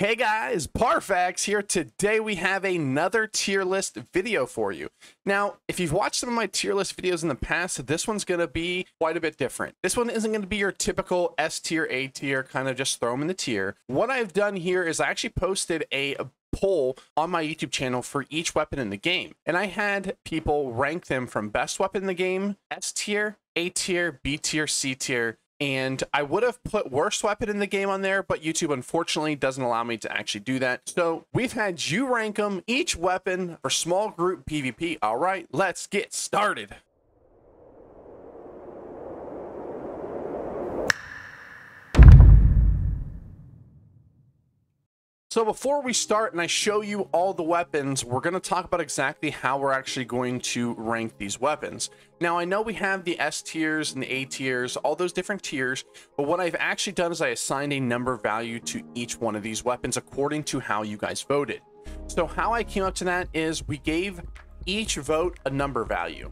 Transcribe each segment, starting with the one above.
Hey guys, Parfax here. Today we have another tier list video for you. Now, if you've watched some of my tier list videos in the past, this one's going to be quite a bit different. This one isn't going to be your typical S tier, A tier, kind of just throw them in the tier. What I've done here is I actually posted a poll on my YouTube channel for each weapon in the game. And I had people rank them from best weapon in the game, S tier, A tier, B tier, C tier, and I would have put worst weapon in the game on there, but YouTube unfortunately doesn't allow me to actually do that. So we've had you rank them, each weapon for small group PvP. All right, let's get started. So before we start and I show you all the weapons, we're going to talk about exactly how we're actually going to rank these weapons. Now, I know we have the S tiers and the A tiers, all those different tiers, but what I've actually done is I assigned a number value to each one of these weapons according to how you guys voted. So how I came up to that is we gave each vote a number value.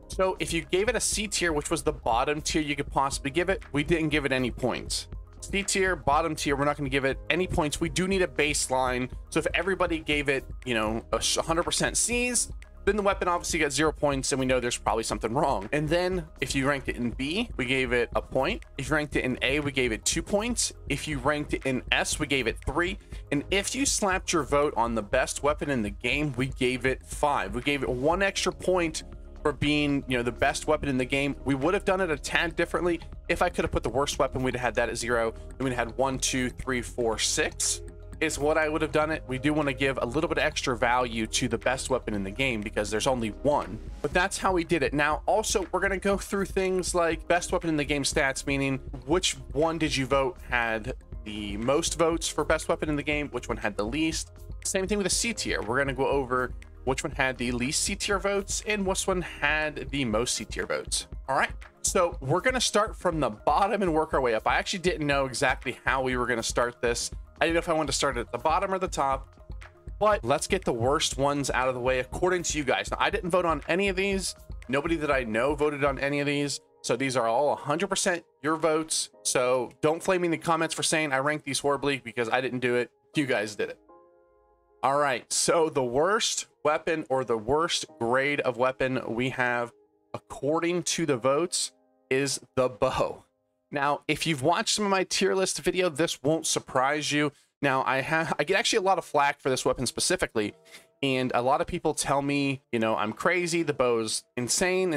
So if you gave it a C tier, which was the bottom tier you could possibly give it, we didn't give it any points. C tier, bottom tier, we're not going to give it any points. We do need a baseline. So if everybody gave it, 100% C's, then the weapon obviously got 0 points, and we know there's probably something wrong. And then if you ranked it in B, we gave it a point. If you ranked it in A, we gave it 2 points. If you ranked it in S, we gave it 3. And if you slapped your vote on the best weapon in the game, we gave it 5. We gave it 1 extra point for being, the best weapon in the game. We would have done it a tad differently. If I could have put the worst weapon, we'd have had that at 0. Then we'd have had 1, 2, 3, 4, 6 is what I would have done it. We do want to give a little bit extra value to the best weapon in the game because there's only one, but that's how we did it. Now, also, we're going to go through things like best weapon in the game stats, meaning which one did you vote had the most votes for best weapon in the game, which one had the least. Same thing with the C tier. We're going to go over which one had the least C tier votes and which one had the most C tier votes. All right, so we're going to start from the bottom and work our way up. I actually didn't know exactly how we were going to start this. I didn't know if I wanted to start at the bottom or the top, but let's get the worst ones out of the way according to you guys. Now, I didn't vote on any of these. Nobody that I know voted on any of these. So these are all 100% your votes. So don't flame me in the comments for saying I ranked these horribly because I didn't do it. You guys did it. All right, so the worst weapon or the worst grade of weapon we have according to the votes is the bow. Now, if you've watched some of my tier list video, this won't surprise you. Now, I get actually a lot of flack for this weapon specifically, and a lot of people tell me, I'm crazy, the bow's insane,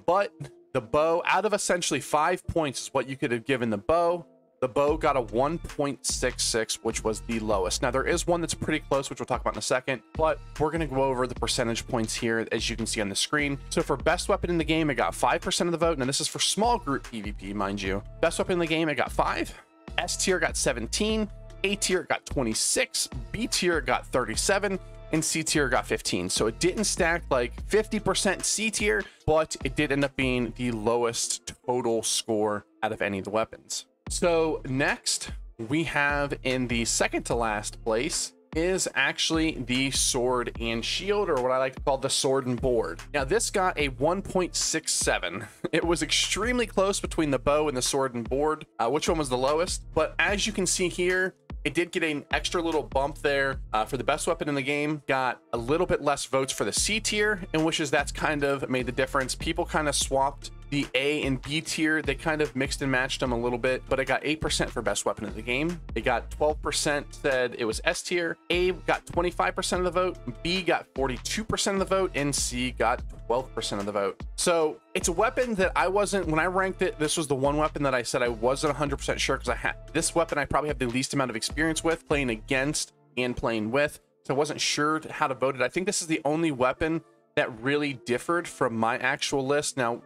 but the bow, out of essentially 5 points is what you could have given the bow. The bow got a 1.66, which was the lowest. Now, there is one that's pretty close, which we'll talk about in a second, but we're going to go over the percentage points here, as you can see on the screen. So for best weapon in the game, it got 5% of the vote. Now, this is for small group PvP, mind you. Best weapon in the game, it got 5. S tier got 17. A tier got 26. B tier got 37. And C tier got 15. So it didn't stack like 50% C tier, but it did end up being the lowest total score out of any of the weapons. So next we have in the second to last place is actually the sword and shield, or what I like to call the sword and board. Now this got a 1.67. It was extremely close between the bow and the sword and board. Which one was the lowest? But as you can see here, it did get an extra little bump there for the best weapon in the game. Got a little bit less votes for the C tier, and wishes that's kind of made the difference. People kind of swapped the A and B tier. They kind of mixed and matched them a little bit, but it got 8% for best weapon of the game. It got 12% said it was S tier. A got 25% of the vote. B got 42% of the vote, and C got 12% of the vote. So it's a weapon that I wasn't, when I ranked it, this was the one weapon that I said I wasn't 100% sure, because I had this weapon I probably have the least amount of experience with, playing against and playing with. So I wasn't sure how to vote it. I think this is the only weapon that really differed from my actual list. Now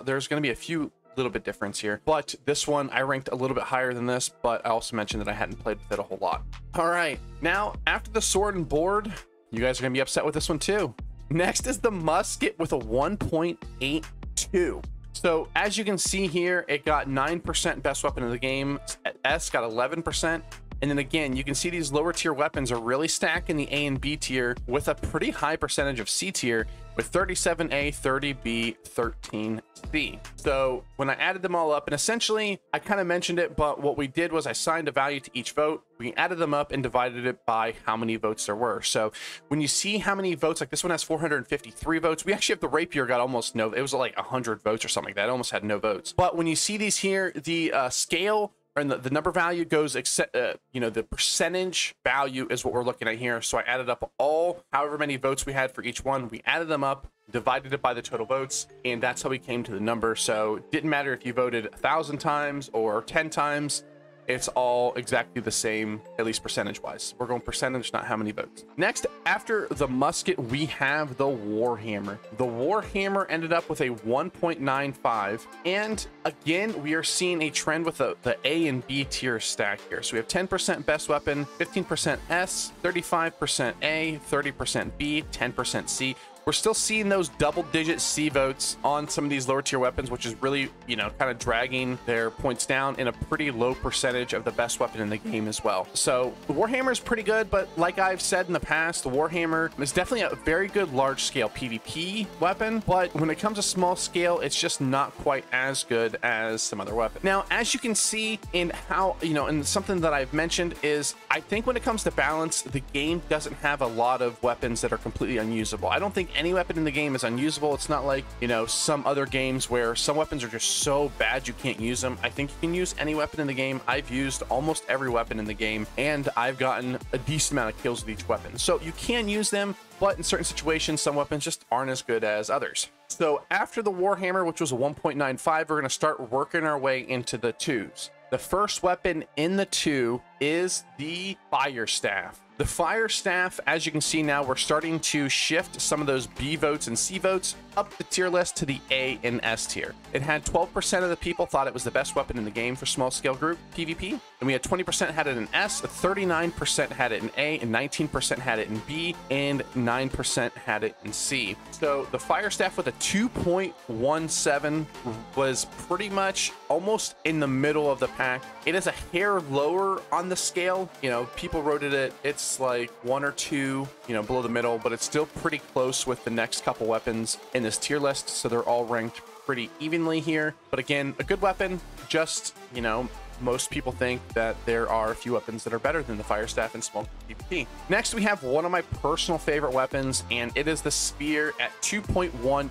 there's going to be a few little bit difference here, but this one I ranked a little bit higher than this, but I also mentioned that I hadn't played with it a whole lot. All right, now after the sword and board, you guys are gonna be upset with this one too. Next is the musket with a 1.82. So as you can see here, it got 9% best weapon of the game. S got 11%. And then again, you can see these lower tier weapons are really stacking the A and B tier with a pretty high percentage of C tier with 37A, 30B, 13C. So when I added them all up, and essentially I kind of mentioned it, but what we did was I assigned a value to each vote. We added them up and divided it by how many votes there were. So when you see how many votes, like this one has 453 votes. We actually have the Rapier got almost no, it was like 100 votes or something like that. It almost had no votes. But when you see these here, the scale and the number value goes, you know, the percentage value is what we're looking at here. So I added up all however many votes we had for each one. We added them up, divided it by the total votes, and that's how we came to the number. So it didn't matter if you voted 1,000 times or 10 times. It's all exactly the same, at least percentage wise. We're going percentage, not how many votes. Next, after the musket, we have the Warhammer. The Warhammer ended up with a 1.95. And again, we are seeing a trend with the A and B tier stack here. So we have 10% best weapon, 15% S, 35% A, 30% B, 10% C. We're still seeing those double-digit C votes on some of these lower tier weapons, which is really, you know, kind of dragging their points down, in a pretty low percentage of the best weapon in the game as well. So the Warhammer is pretty good, but like I've said in the past, the Warhammer is definitely a very good large-scale PvP weapon, but when it comes to small scale, it's just not quite as good as some other weapons. Now, as you can see in how, you know, and something that I've mentioned is, I think when it comes to balance, the game doesn't have a lot of weapons that are completely unusable. I don't think any weapon in the game is unusable. It's not like, you know, some other games where some weapons are just so bad you can't use them. I think you can use any weapon in the game. I've used almost every weapon in the game, and I've gotten a decent amount of kills with each weapon. So you can use them, but in certain situations, some weapons just aren't as good as others. So after the Warhammer, which was a 1.95, we're going to start working our way into the 2s. The first weapon in the 2 is the Fire Staff. The Fire Staff, as you can see now, we're starting to shift some of those B votes and C votes up the tier list to the A and S tier. It had 12% of the people thought it was the best weapon in the game for small scale group PvP, and we had 20% had it in S, 39% had it in A, and 19% had it in B, and 9% had it in C. So the Fire Staff with a 2.17 was pretty much almost in the middle of the pack. It is a hair lower on the scale. You know, people rated it, it's like 1 or 2, you know, below the middle, but it's still pretty close with the next couple weapons in this tier list. So they're all ranked pretty evenly here. But again, a good weapon. Just, you know, most people think that there are a few weapons that are better than the Fire Staff in small PvP. Next, we have one of my personal favorite weapons, and it is the Spear at 2.18.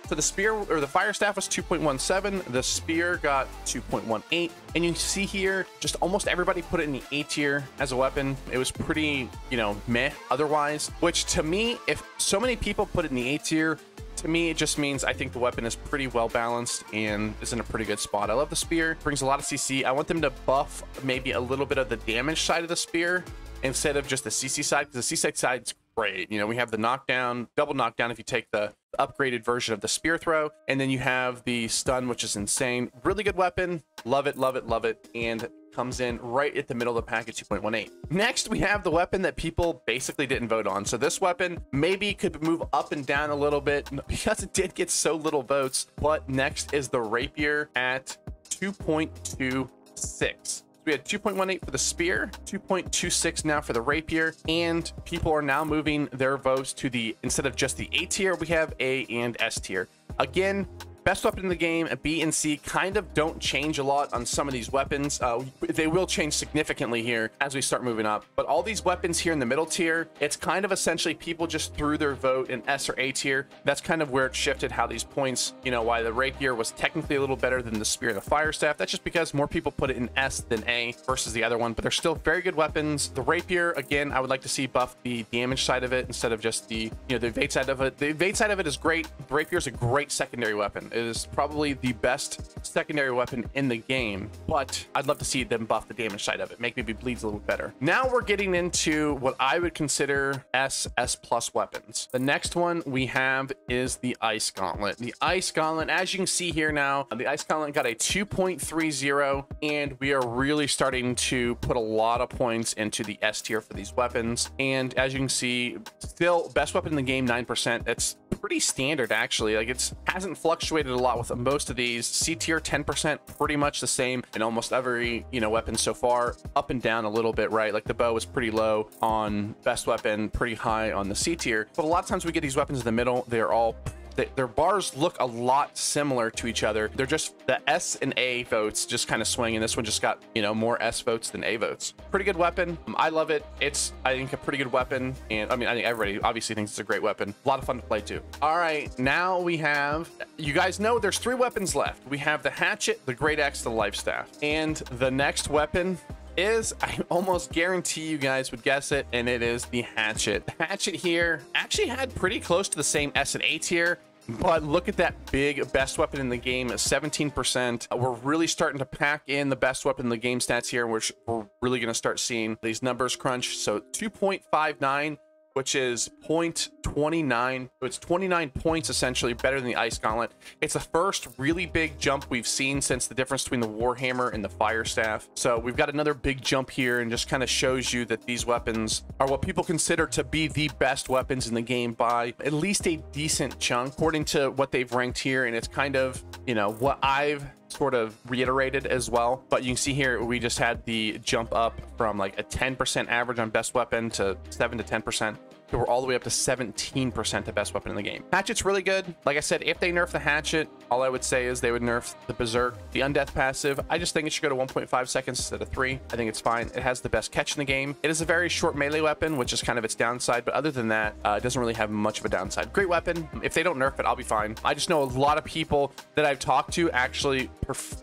So the Spear, or the Fire Staff, was 2.17. The Spear got 2.18. And you see here, just almost everybody put it in the A tier as a weapon. It was pretty, you know, meh otherwise, which to me, if so many people put it in the A tier, to me, it just means I think the weapon is pretty well balanced and is in a pretty good spot. I love the Spear. It brings a lot of CC. I want them to buff maybe a little bit of the damage side of the Spear instead of just the CC side, because the CC side's great. You know, we have the knockdown, double knockdown if you take the upgraded version of the Spear Throw, and then you have the stun, which is insane. Really good weapon. Love it, love it, love it. And comes in right at the middle of the pack at 2.18. Next, we have the weapon that people basically didn't vote on. So this weapon maybe could move up and down a little bit because it did get so little votes. But next is the Rapier at 2.26. We had 2.18 for the Spear, 2.26 now for the Rapier, and people are now moving their votes to the, instead of just the A tier, we have A and S tier. Again, best weapon in the game, B and C kind of don't change a lot on some of these weapons. They will change significantly here as we start moving up. But all these weapons here in the middle tier, it's kind of essentially people just threw their vote in S or A tier. That's kind of where it shifted how these points, you know, why the Rapier was technically a little better than the Spear and the Fire Staff. That's just because more people put it in S than A versus the other one, but they're still very good weapons. The Rapier, again, I would like to see buff the damage side of it instead of just the, you know, the evade side of it. The evade side of it is great. The Rapier is a great secondary weapon. It is probably the best secondary weapon in the game, but I'd love to see them buff the damage side of it, make maybe bleeds a little better. Now we're getting into what I would consider S plus weapons. The next one we have is the Ice Gauntlet. The Ice Gauntlet, as you can see here now, the Ice Gauntlet got a 2.30, and we are really starting to put a lot of points into the S tier for these weapons. And as you can see, still best weapon in the game, 9%. That's pretty standard, actually. Like, it hasn't fluctuated fluctuated a lot with most of these. C tier 10%, pretty much the same in almost every, you know, weapon so far. Up and down a little bit, right? Like the bow is pretty low on best weapon, pretty high on the C tier. But a lot of times we get these weapons in the middle. They're all their bars look a lot similar to each other. They're just the S and A votes just kind of swing, and this one just got, you know, more S votes than A votes. Pretty good weapon. I love it. It's, I think, a pretty good weapon, and I mean, I think everybody obviously thinks it's a great weapon. A lot of fun to play too. All right, now we have, you guys know there's 3 weapons left. We have the Hatchet, the Great Axe, the Life Staff, and the next weapon is, I almost guarantee you guys would guess it, and it is the Hatchet. The Hatchet here actually had pretty close to the same S and A tier, but look at that big best weapon in the game, 17%. We're really starting to pack in the best weapon in the game stats here, which we're really going to start seeing these numbers crunch. So 2.59, which is 0.29. It's 29 points essentially better than the Ice Gauntlet. It's the first really big jump we've seen since the difference between the Warhammer and the Fire Staff. So we've got another big jump here, and just kind of shows you that these weapons are what people consider to be the best weapons in the game by at least a decent chunk, according to what they've ranked here. And it's kind of, you know, what I've sort of reiterated as well. But you can see here, we just had the jump up from like a 10% average on best weapon to 7 to 10%. So we're all the way up to 17% of best weapon in the game. Hatchet's really good. Like I said, if they nerf the Hatchet, all I would say is they would nerf the Berserk, the Undeath passive. I just think it should go to 1.5 seconds instead of 3. I think it's fine. It has the best catch in the game. It is a very short melee weapon, which is kind of its downside. But other than that, it doesn't really have much of a downside. Great weapon. If they don't nerf it, I'll be fine. I just know a lot of people that I've talked to actually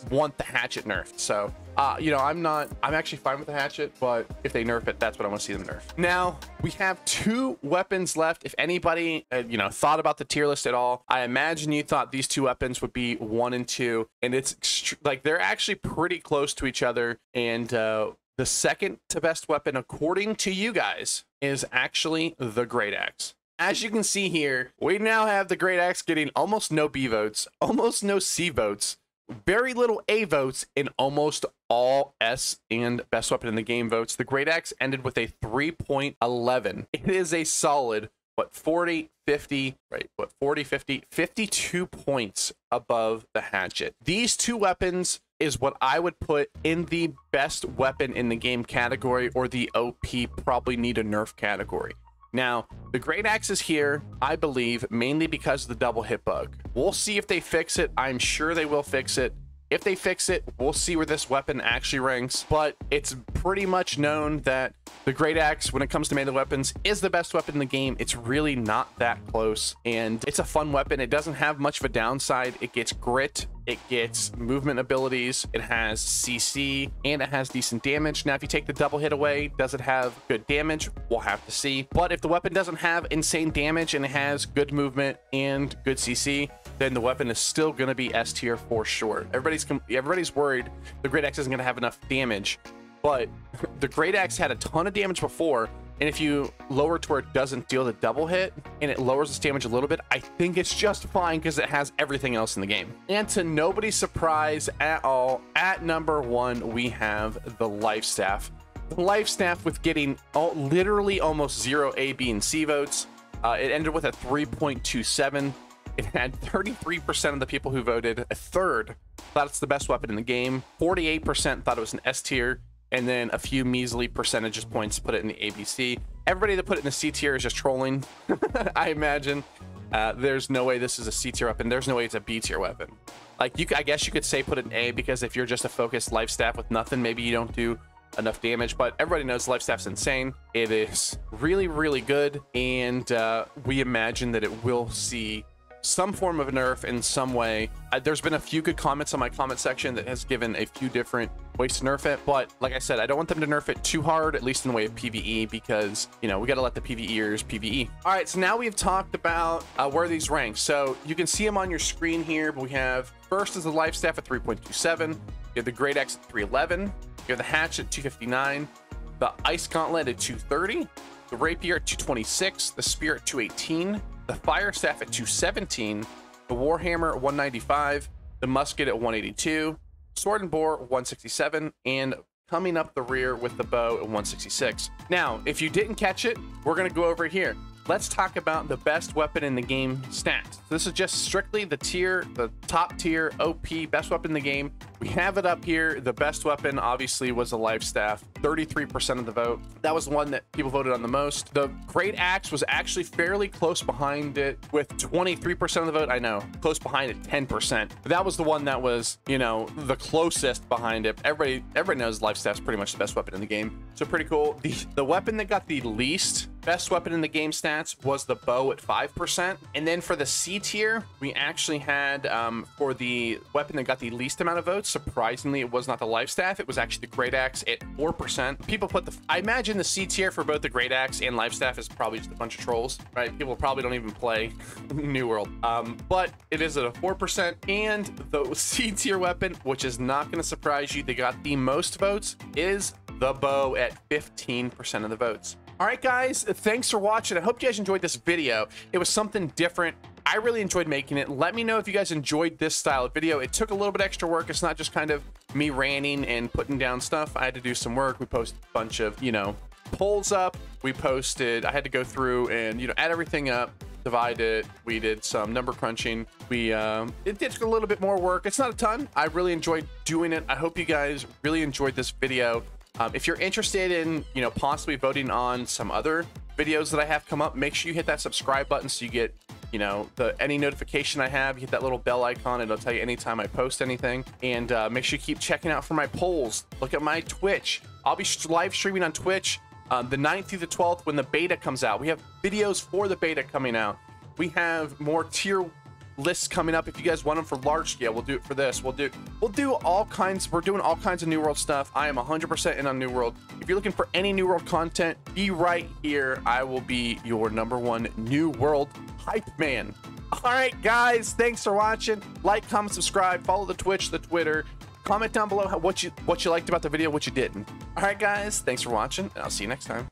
want the Hatchet nerfed. So you know, I'm actually fine with the Hatchet, but if they nerf it, that's what I want to see them nerf. Now we have 2 weapons left. If anybody you know, thought about the tier list at all, I imagine you thought these 2 weapons would be 1 and 2, and it's like they're actually pretty close to each other. And the second to best weapon, according to you guys, is actually the Great Axe. As you can see here, we now have the Great Axe getting almost no B votes, almost no C votes, very little A votes, and almost all S and best weapon in the game votes. The Great Axe ended with a 3.11. It is a solid, what, 40, 50, right? What, 40, 50, 52 points above the Hatchet. These 2 weapons is what I would put in the best weapon in the game category, or the OP probably need a nerf category. Now, the Great Axe is here, I believe, mainly because of the double hit bug. We'll see if they fix it. I'm sure they will fix it. If they fix it, we'll see where this weapon actually ranks. But it's pretty much known that the Great Axe, when it comes to melee weapons, is the best weapon in the game. It's really not that close, and it's a fun weapon. It doesn't have much of a downside. It gets grit, it gets movement abilities, it has CC, and it has decent damage. Now, if you take the double hit away, does it have good damage? We'll have to see. But if the weapon doesn't have insane damage and it has good movement and good CC, then the weapon is still going to be S tier for sure. Everybody's worried the Great Axe isn't going to have enough damage, but the Great Axe had a ton of damage before, and if you lower it to where it doesn't deal the double hit and it lowers its damage a little bit, I think it's just fine because it has everything else in the game. And to nobody's surprise at all, at number 1, we have the Life Staff. The Life Staff, with getting literally almost 0 A, B, and C votes, it ended with a 3.27. It had 33% of the people who voted, a third thought it's the best weapon in the game, 48% thought it was an S tier, and then a few measly percentages points put it in the ABC. Everybody that put it in the C tier is just trolling, I imagine. There's no way this is a C tier weapon. There's no way it's a B tier weapon. Like, I guess you could say put it in A, because if you're just a focused Life Staff with nothing, maybe you don't do enough damage. But everybody knows Life Staff's insane. It is really, really good, and we imagine that it will see some form of nerf in some way. There's been a few good comments on my comment section that has given a few different ways to nerf it, but like I said, I don't want them to nerf it too hard, at least in the way of PvE, because, you know, we got to let the PvEers PvE. All right, so now we've talked about where these rank. So you can see them on your screen here, but we have first is the Life Staff at 3.27. You have the Great Axe at 311. You have the Hatchet at 259. The Ice Gauntlet at 230. The Rapier at 226. The Spear at 218. The Fire Staff at 217, the Warhammer at 195, the Musket at 182, Sword and Boar 167, and coming up the rear with the bow at 166. Now, if you didn't catch it, we're going to go over here. let's talk about the best weapon in the game stats. This is just strictly the top tier OP best weapon in the game. We have it up here. The best weapon obviously was the life staff, 33% of the vote. That was the one that people voted on the most. The great axe was actually fairly close behind it with 23% of the vote. I know, close behind it, 10%. But that was the one that was, you know, the closest behind it. Everybody knows life staff's pretty much the best weapon in the game. So pretty cool. The weapon that got the least best weapon in the game stats was the bow at 5%. And then for the C tier, we actually had, for the weapon that got the least amount of votes, surprisingly, it was not the life staff. It was actually the great axe at 4%. People put I imagine the C tier for both the great axe and life staff is probably just a bunch of trolls, right? People probably don't even play New World. But it is at a 4%. And the C tier weapon, which is not going to surprise you, they got the most votes, is the bow at 15% of the votes. All right, guys, thanks for watching. I hope you guys enjoyed this video. It was something different. I really enjoyed making it. Let me know if you guys enjoyed this style of video. It took a little bit extra work. It's not just kind of me ranting and putting down stuff. I had to do some work. We posted a bunch of, you know, polls up. I had to go through and, you know, add everything up, divide it. We did some number crunching. It did a little bit more work. It's not a ton. I really enjoyed doing it. I hope you guys really enjoyed this video. If you're interested in, you know, possibly voting on some other videos that I have come up, make sure you hit that subscribe button so you get, you know, any notification I have. You hit that little bell icon and it'll tell you anytime I post anything. And make sure you keep checking out for my polls. Look at my Twitch. I'll be live streaming on Twitch the 9th through the 12th when the beta comes out. We have videos for the beta coming out. We have more tier lists coming up. If you guys want them for large scale, we'll do it for this. We'll do all kinds. We're doing all kinds of New World stuff. I am 100% in on New World. If you're looking for any New World content, be right here. I will be your #1 New World hype man. All right, guys, thanks for watching. Like, comment, subscribe, follow the Twitch, the Twitter. Comment down below what you liked about the video, what you didn't. All right, guys, thanks for watching, and I'll see you next time.